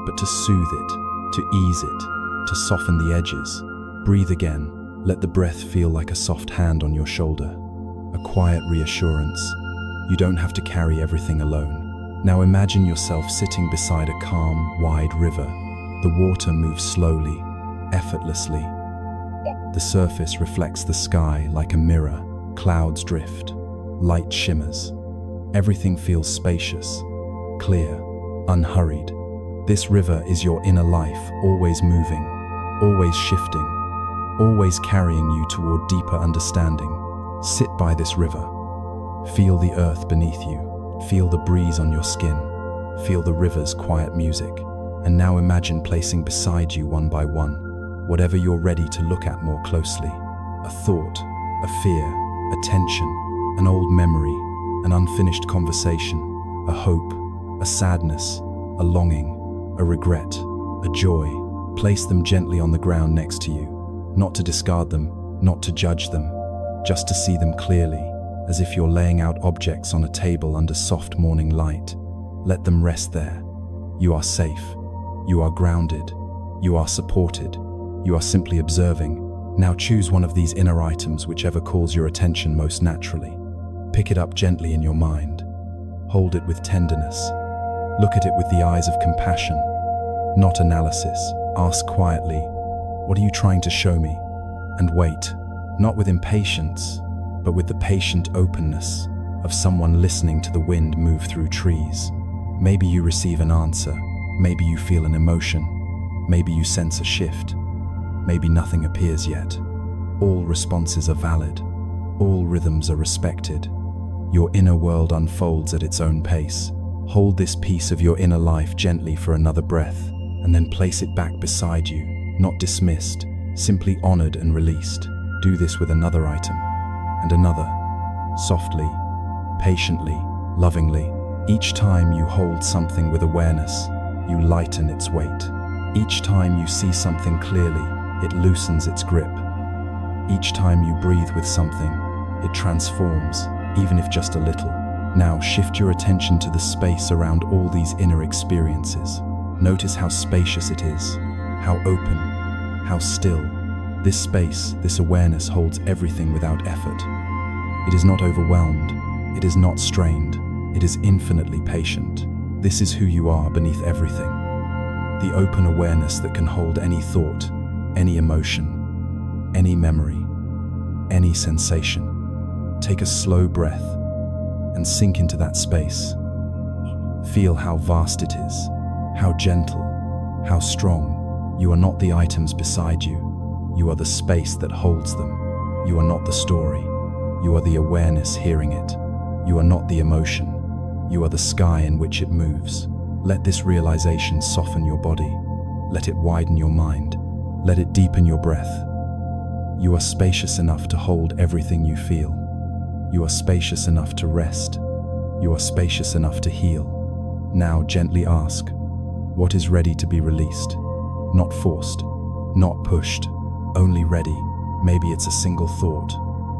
but to soothe it, to ease it, to soften the edges. Breathe again. Let the breath feel like a soft hand on your shoulder, a quiet reassurance. You don't have to carry everything alone. Now imagine yourself sitting beside a calm, wide river. The water moves slowly, effortlessly. The surface reflects the sky like a mirror. Clouds drift, light shimmers. Everything feels spacious, clear, unhurried. This river is your inner life, always moving, always shifting, always carrying you toward deeper understanding. Sit by this river. Feel the earth beneath you. Feel the breeze on your skin. Feel the river's quiet music. And now imagine placing beside you one by one, whatever you're ready to look at more closely. A thought, a fear, a tension, an old memory, an unfinished conversation. a hope, a sadness, a longing, a regret, a joy. Place them gently on the ground next to you, not to discard them, not to judge them, just to see them clearly, as if you're laying out objects on a table under soft morning light. Let them rest there. You are safe. You are grounded. You are supported. You are simply observing. Now choose one of these inner items, whichever calls your attention most naturally. Pick it up gently in your mind. Hold it with tenderness. Look at it with the eyes of compassion, not analysis. Ask quietly, "What are you trying to show me?" And wait, not with impatience, but with the patient openness of someone listening to the wind move through trees. Maybe you receive an answer, maybe you feel an emotion, maybe you sense a shift, maybe nothing appears yet. All responses are valid, all rhythms are respected. Your inner world unfolds at its own pace. Hold this piece of your inner life gently for another breath, and then place it back beside you, not dismissed, simply honored and released. Do this with another item, and another, softly, patiently, lovingly. Each time you hold something with awareness, you lighten its weight. Each time you see something clearly, it loosens its grip. Each time you breathe with something, it transforms, even if just a little. Now shift your attention to the space around all these inner experiences. Notice how spacious it is, how open, how still. This space, this awareness holds everything without effort. It is not overwhelmed, it is not strained, it is infinitely patient. This is who you are beneath everything. The open awareness that can hold any thought, any emotion, any memory, any sensation. Take a slow breath and sink into that space. Feel how vast it is, how gentle, how strong. You are not the items beside you. You are the space that holds them. You are not the story. You are the awareness hearing it. You are not the emotion. You are the sky in which it moves. Let this realization soften your body. Let it widen your mind. Let it deepen your breath. You are spacious enough to hold everything you feel. You are spacious enough to rest. You are spacious enough to heal. Now gently ask, what is ready to be released? Not forced, not pushed, only ready. Maybe it's a single thought.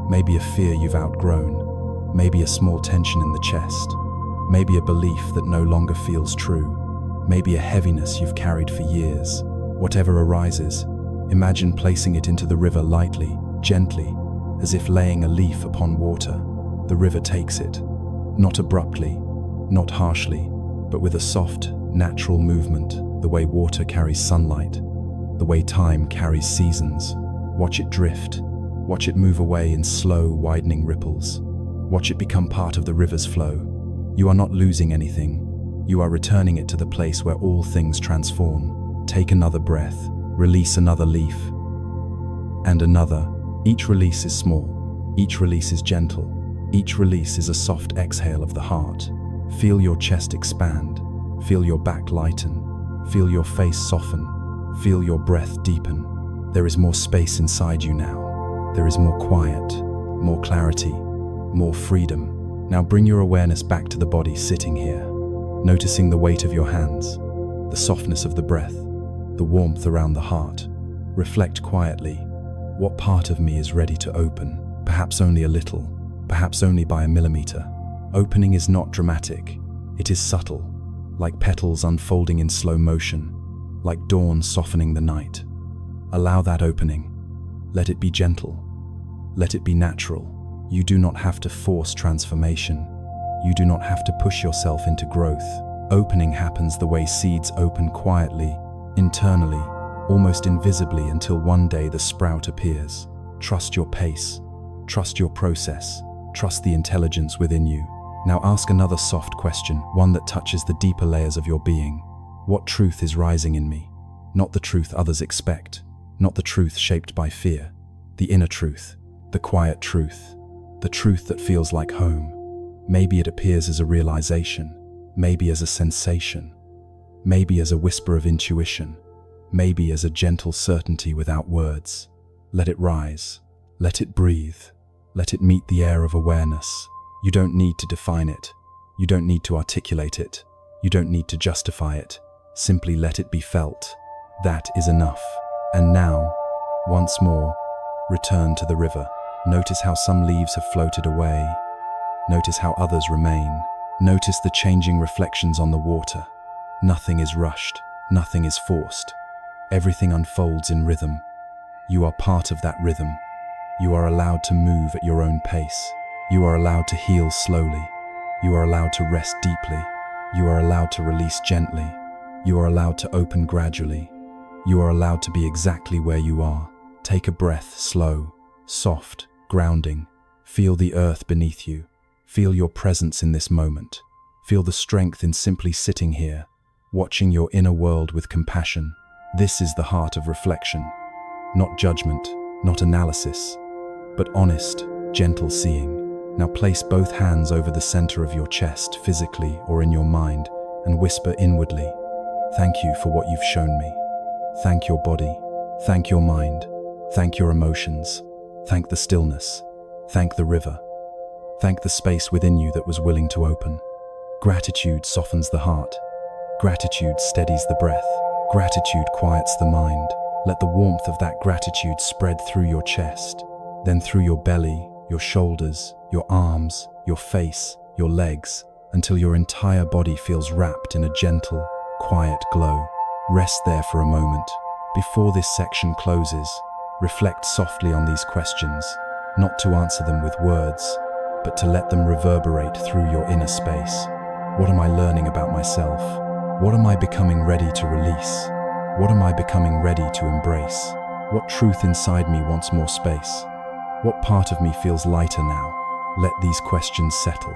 Maybe a fear you've outgrown. Maybe a small tension in the chest. Maybe a belief that no longer feels true. Maybe a heaviness you've carried for years. Whatever arises, imagine placing it into the river lightly, gently, as if laying a leaf upon water. The river takes it, not abruptly, not harshly, but with a soft, natural movement, the way water carries sunlight, the way time carries seasons. Watch it drift, watch it move away in slow, widening ripples. Watch it become part of the river's flow. You are not losing anything. You are returning it to the place where all things transform. Take another breath, release another leaf, and another. Each release is small, each release is gentle, each release is a soft exhale of the heart. Feel your chest expand, feel your back lighten, feel your face soften, feel your breath deepen. There is more space inside you now. There is more quiet, more clarity, more freedom. Now bring your awareness back to the body sitting here, noticing the weight of your hands, the softness of the breath, the warmth around the heart. Reflect quietly. What part of me is ready to open? Perhaps only a little, perhaps only by a millimeter. Opening is not dramatic. It is subtle, like petals unfolding in slow motion, like dawn softening the night. Allow that opening. Let it be gentle. Let it be natural. You do not have to force transformation. You do not have to push yourself into growth. Opening happens the way seeds open quietly, internally, almost invisibly, until one day the sprout appears. Trust your pace. Trust your process. Trust the intelligence within you. Now ask another soft question, one that touches the deeper layers of your being. What truth is rising in me? Not the truth others expect, not the truth shaped by fear. The inner truth, the quiet truth, the truth that feels like home. Maybe it appears as a realization, maybe as a sensation, maybe as a whisper of intuition, maybe as a gentle certainty without words. Let it rise, let it breathe, let it meet the air of awareness. You don't need to define it. You don't need to articulate it. You don't need to justify it. Simply let it be felt. That is enough. And now, once more, return to the river. Notice how some leaves have floated away. Notice how others remain. Notice the changing reflections on the water. Nothing is rushed. Nothing is forced. Everything unfolds in rhythm. You are part of that rhythm. You are allowed to move at your own pace. You are allowed to heal slowly. You are allowed to rest deeply. You are allowed to release gently. You are allowed to open gradually. You are allowed to be exactly where you are. Take a breath, slow, soft, grounding. Feel the earth beneath you. Feel your presence in this moment. Feel the strength in simply sitting here, watching your inner world with compassion. This is the heart of reflection. Not judgment, not analysis, but honest, gentle seeing. Now place both hands over the center of your chest, physically or in your mind, and whisper inwardly, "Thank you for what you've shown me." Thank your body. Thank your mind. Thank your emotions. Thank the stillness. Thank the river. Thank the space within you that was willing to open. Gratitude softens the heart. Gratitude steadies the breath. Gratitude quiets the mind. Let the warmth of that gratitude spread through your chest, then through your belly, your shoulders, your arms, your face, your legs, until your entire body feels wrapped in a gentle, quiet glow. Rest there for a moment. Before this section closes, reflect softly on these questions, not to answer them with words, but to let them reverberate through your inner space. What am I learning about myself? What am I becoming ready to release? What am I becoming ready to embrace? What truth inside me wants more space? What part of me feels lighter now? Let these questions settle.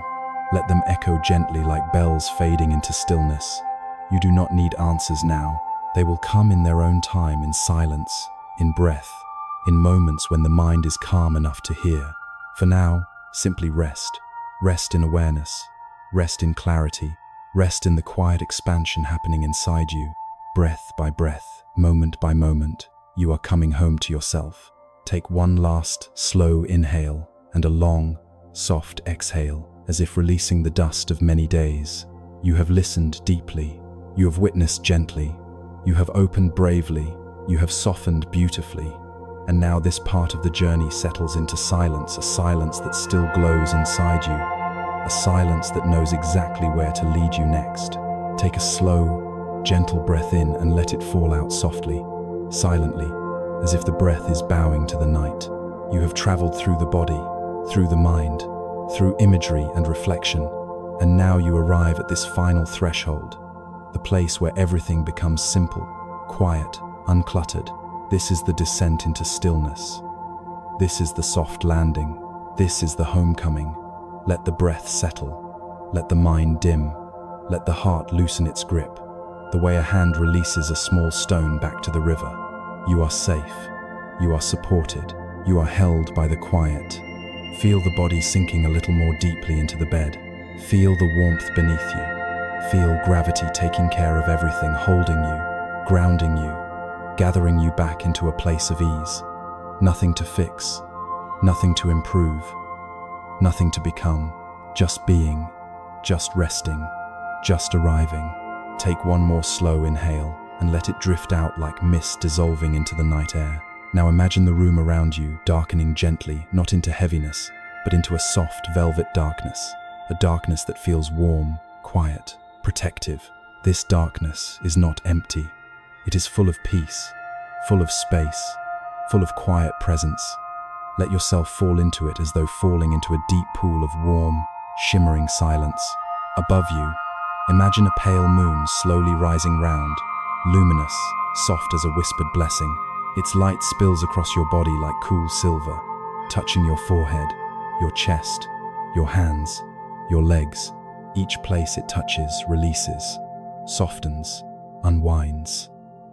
Let them echo gently like bells fading into stillness. You do not need answers now. They will come in their own time, in silence, in breath, in moments when the mind is calm enough to hear. For now, simply rest. Rest in awareness. Rest in clarity. Rest in the quiet expansion happening inside you. Breath by breath, moment by moment, you are coming home to yourself. Take one last, slow inhale and a long, soft exhale, as if releasing the dust of many days. You have listened deeply. You have witnessed gently. You have opened bravely. You have softened beautifully. And now this part of the journey settles into silence, a silence that still glows inside you, a silence that knows exactly where to lead you next. Take a slow, gentle breath in and let it fall out softly, silently, as if the breath is bowing to the night. You have traveled through the body, through the mind, through imagery and reflection, and now you arrive at this final threshold, the place where everything becomes simple, quiet, uncluttered. This is the descent into stillness. This is the soft landing. This is the homecoming. Let the breath settle. Let the mind dim. Let the heart loosen its grip, the way a hand releases a small stone back to the river. You are safe. You are supported. You are held by the quiet. Feel the body sinking a little more deeply into the bed. Feel the warmth beneath you. Feel gravity taking care of everything, holding you, grounding you, gathering you back into a place of ease. Nothing to fix, nothing to improve, nothing to become, just being, just resting, just arriving. Take one more slow inhale and let it drift out like mist dissolving into the night air. Now imagine the room around you darkening gently, not into heaviness, but into a soft velvet darkness, a darkness that feels warm, quiet, protective. This darkness is not empty. It is full of peace, full of space, full of quiet presence. Let yourself fall into it as though falling into a deep pool of warm, shimmering silence. Above you, imagine a pale moon slowly rising round, luminous, soft as a whispered blessing. Its light spills across your body like cool silver, touching your forehead, your chest, your hands, your legs. Each place it touches releases, softens, unwinds.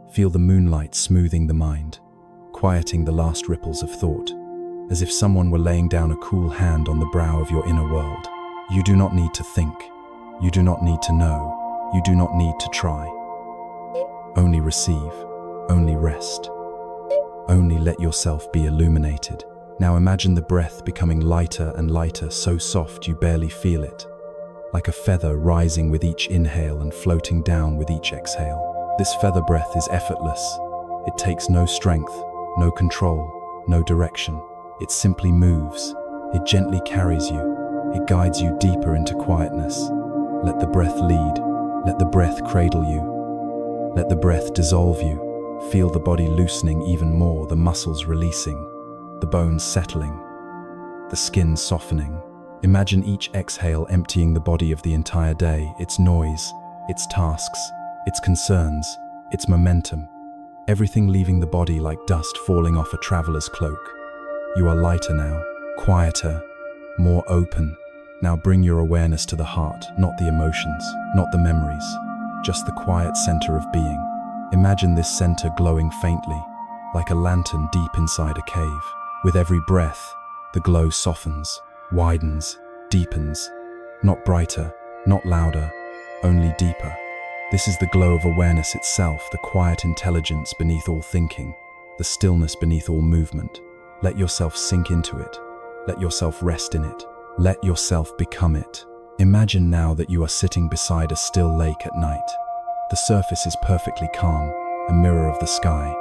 Feel the moonlight smoothing the mind, quieting the last ripples of thought, as if someone were laying down a cool hand on the brow of your inner world. You do not need to think. You do not need to know. You do not need to try. Only receive. Only rest. Only let yourself be illuminated. Now imagine the breath becoming lighter and lighter, so soft you barely feel it. like a feather rising with each inhale and floating down with each exhale. This feather breath is effortless. It takes no strength, no control, no direction. It simply moves. It gently carries you. It guides you deeper into quietness. Let the breath lead. Let the breath cradle you. Let the breath dissolve you. Feel the body loosening even more, the muscles releasing, the bones settling, the skin softening. Imagine each exhale emptying the body of the entire day, its noise, its tasks, its concerns, its momentum. Everything leaving the body like dust falling off a traveler's cloak. You are lighter now, quieter, more open. Now bring your awareness to the heart, not the emotions, not the memories, just the quiet center of being. Imagine this center glowing faintly, like a lantern deep inside a cave. With every breath, the glow softens, widens, deepens. Not brighter, not louder, only deeper. This is the glow of awareness itself, the quiet intelligence beneath all thinking, the stillness beneath all movement. Let yourself sink into it. Let yourself rest in it. Let yourself become it. Imagine now that you are sitting beside a still lake at night. The surface is perfectly calm, a mirror of the sky.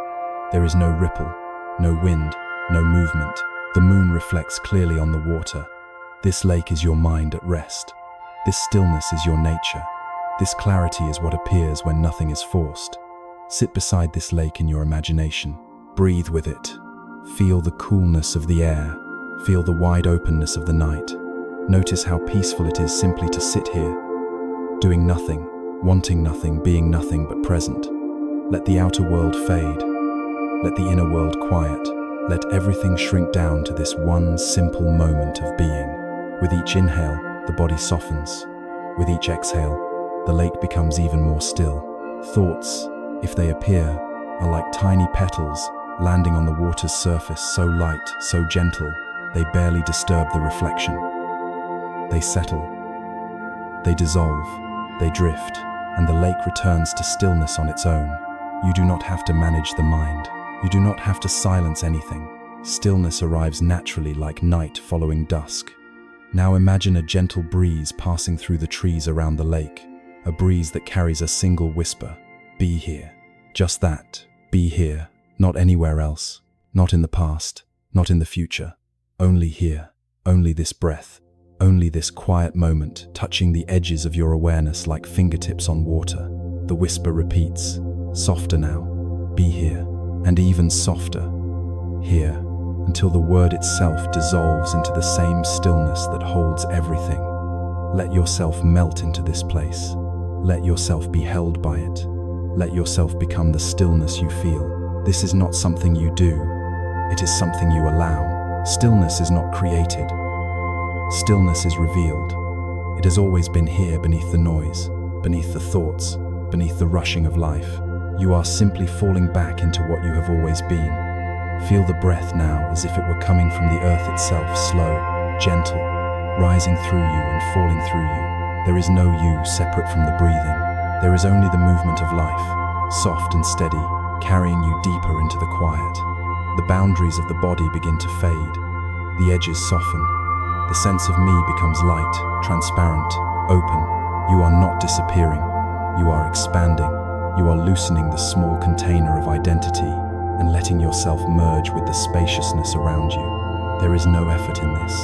There is no ripple, no wind, no movement. The moon reflects clearly on the water. This lake is your mind at rest. This stillness is your nature. This clarity is what appears when nothing is forced. Sit beside this lake in your imagination. Breathe with it. Feel the coolness of the air. Feel the wide openness of the night. Notice how peaceful it is simply to sit here, doing nothing, wanting nothing, being nothing but present. Let the outer world fade. Let the inner world quiet. Let everything shrink down to this one simple moment of being. With each inhale, the body softens. With each exhale, the lake becomes even more still. Thoughts, if they appear, are like tiny petals landing on the water's surface, so light, so gentle, they barely disturb the reflection. They settle. They dissolve. They drift. And the lake returns to stillness on its own. You do not have to manage the mind. You do not have to silence anything. Stillness arrives naturally like night following dusk. Now imagine a gentle breeze passing through the trees around the lake, a breeze that carries a single whisper. Be here. Just that. Be here. Not anywhere else. Not in the past. Not in the future. Only here. Only this breath. Only this quiet moment, touching the edges of your awareness like fingertips on water. The whisper repeats, softer now, be here, and even softer, here, until the word itself dissolves into the same stillness that holds everything. Let yourself melt into this place. Let yourself be held by it. Let yourself become the stillness you feel. This is not something you do. It is something you allow. Stillness is not created. Stillness is revealed. It has always been here beneath the noise, beneath the thoughts, beneath the rushing of life. You are simply falling back into what you have always been. Feel the breath now as if it were coming from the earth itself, slow, gentle, rising through you and falling through you. There is no you separate from the breathing. There is only the movement of life, soft and steady, carrying you deeper into the quiet. The boundaries of the body begin to fade. The edges soften. The sense of me becomes light, transparent, open. You are not disappearing. You are expanding. You are loosening the small container of identity and letting yourself merge with the spaciousness around you. There is no effort in this.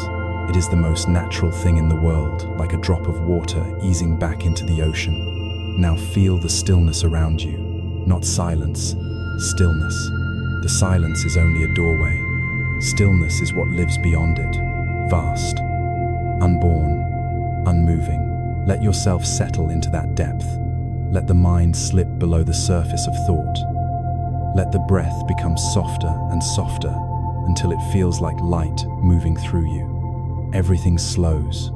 It is the most natural thing in the world, like a drop of water easing back into the ocean. Now feel the stillness around you. Not silence, stillness. The silence is only a doorway. Stillness is what lives beyond it. Vast, unborn, unmoving. Let yourself settle into that depth. Let the mind slip below the surface of thought. Let the breath become softer and softer until it feels like light moving through you. Everything slows,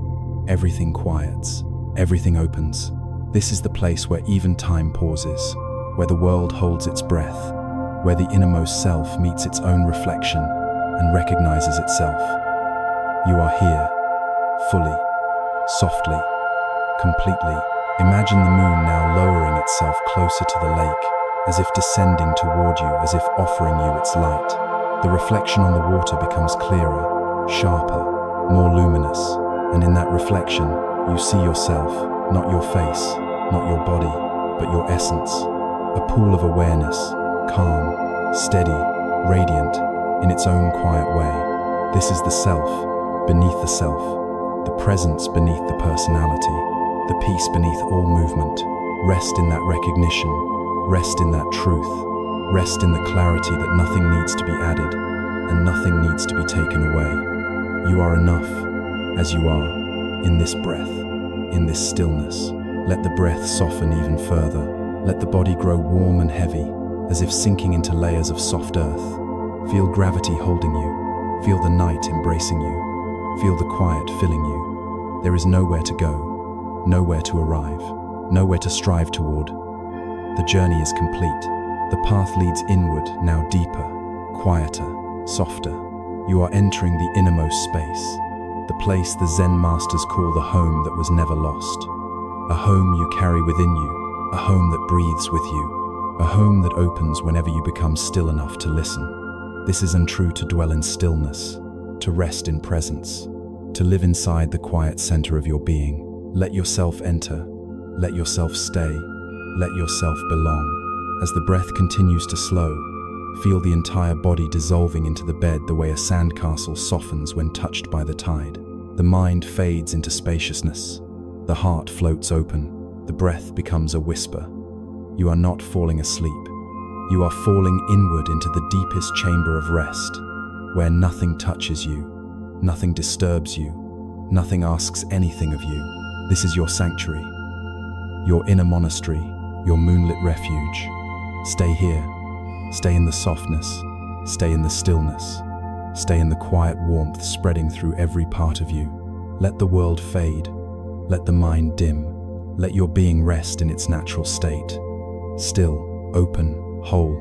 everything quiets, everything opens. This is the place where even time pauses, where the world holds its breath, where the innermost self meets its own reflection and recognizes itself. You are here, fully, softly, completely. Imagine the moon now lowering itself closer to the lake, as if descending toward you, as if offering you its light. The reflection on the water becomes clearer, sharper, more luminous, and in that reflection, You see yourself, not your face, not your body, but your essence. A pool of awareness, calm, steady, radiant, in its own quiet way. This is the self, beneath the self, the presence beneath the personality, the peace beneath all movement. Rest in that recognition, rest in that truth, rest in the clarity that nothing needs to be added and nothing needs to be taken away. You are enough, as you are, in this breath, in this stillness. Let the breath soften even further. Let the body grow warm and heavy, as if sinking into layers of soft earth. Feel gravity holding you. Feel the night embracing you. Feel the quiet filling you. There is nowhere to go, nowhere to arrive, nowhere to strive toward. The journey is complete. The path leads inward, now deeper, quieter, softer. You are entering the innermost space, the place the Zen masters call the home that was never lost. A home you carry within you, a home that breathes with you, a home that opens whenever you become still enough to listen. This isn't true to dwell in stillness, to rest in presence, to live inside the quiet center of your being. Let yourself enter, let yourself stay, let yourself belong. As the breath continues to slow, feel the entire body dissolving into the bed the way a sandcastle softens when touched by the tide. The mind fades into spaciousness. The heart floats open. The breath becomes a whisper. You are not falling asleep. You are falling inward into the deepest chamber of rest, where nothing touches you, nothing disturbs you, nothing asks anything of you. This is your sanctuary, your inner monastery, your moonlit refuge. Stay here. Stay in the softness, stay in the stillness, stay in the quiet warmth spreading through every part of you. Let the world fade, let the mind dim, let your being rest in its natural state, still, open, whole.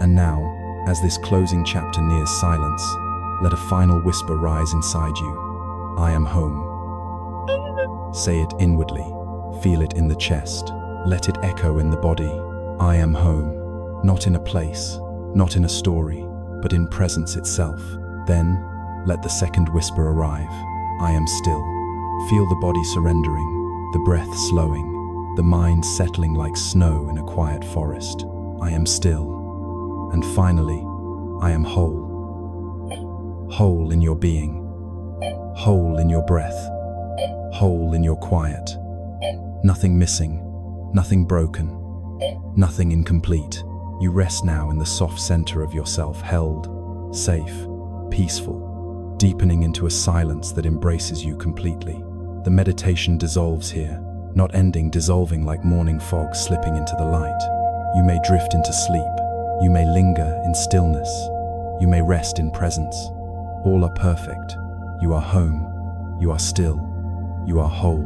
And now, as this closing chapter nears silence, let a final whisper rise inside you. I am home. Say it inwardly, feel it in the chest, let it echo in the body. I am home. Not in a place, not in a story, but in presence itself. Then, let the second whisper arrive. I am still. Feel the body surrendering, the breath slowing, the mind settling like snow in a quiet forest. I am still. And finally, I am whole. Whole in your being. Whole in your breath. Whole in your quiet. Nothing missing, nothing broken, nothing incomplete. You rest now in the soft center of yourself, held, safe, peaceful, deepening into a silence that embraces you completely. The meditation dissolves here, not ending, dissolving like morning fog slipping into the light. You may drift into sleep. You may linger in stillness. You may rest in presence. All are perfect. You are home. You are still. You are whole.